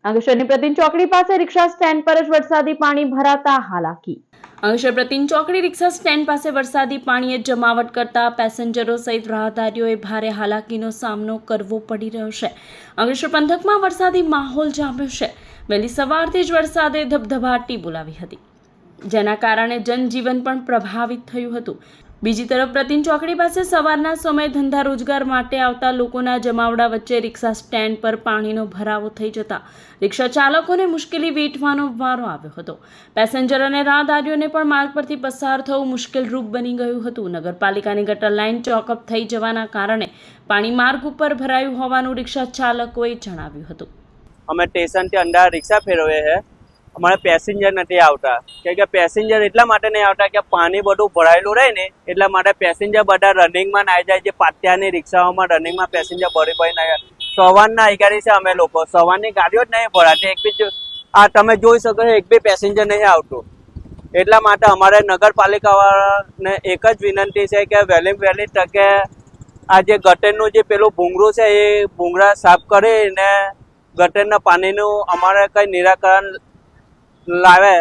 અંકલેશ્વરની પ્રતિન ચોકડી પાસે રિક્ષા સ્ટેન્ડ પર જ વરસાદી પાણી ભરાતા હાલાકી। અંકલેશ્વર પ્રતિન ચોકડી રિક્ષા સ્ટેન્ડ પાસે વરસાદી પાણીએ જમાવટ કરતા પેસેન્જરો સહિત રાહદારીઓએ ભારે હાલાકીનો સામનો કરવો પડી રહ્યો છે। અંકલેશ્વર પંથકમાં વરસાદી માહોલ જામ્યો છે। વહેલી સવારથી જ વરસાદે ધબધબાટી બોલાવી હતી, જેના કારણે જનજીવન પણ પ્રભાવિત થયું હતું। બીજી તરફ પ્રતિન ચોકડી પાસે સવારના સમયે ધંધા રોજગાર માટે આવતા લોકોના જમાવડા વચ્ચે રિક્ષા સ્ટેન્ડ પર પાણીનો ભરાવો થઈ જતા રિક્ષા ચાલકોને મુશ્કેલી વેઠવાનો વારો આવ્યો હતો। પેસેન્જર અને રાહદારીઓને પણ માર્ગ પરથી પસાર થવું મુશ્કેલરૂપ બની ગયું હતું। નગરપાલિકાની ગટર લાઇન ચોકઅપ થઈ જવાના કારણે પાણી માર્ગ ઉપર ભરાયું હોવાનું રિક્ષા ચાલકોએ જણાવ્યું હતું। અમે સ્ટેશનથી અંડા રિક્ષા ફેરવીએ છે, અમારે પેસેન્જર નથી આવતા કે પેસેન્જર એટલા માટે નહીં આવતા કે પાણી બધું ભરાયેલું રહે ને એટલા માટે પેસેન્જર બધા રનિંગમાં ના આવી જાય। જે પાટિયાની રિક્ષાઓમાં રનિંગમાં પેસેન્જર ભરી ના આવે। સવારના અગિયારી છે, અમે લોકો સવારની ગાડીઓ જ નહીં ભરાતી। એક બી આ તમે જોઈ શકો છો, એક બી પેસેન્જર નહીં આવતું। એટલા માટે અમારે નગરપાલિકાવાળાને એક જ વિનંતી છે કે વહેલી તકે આ જે ગટરનું જે પેલું ભૂંગળું છે એ ભૂંગળા સાફ કરીને ગટરના પાણીનું અમારે કંઈ નિરાકરણ લાવે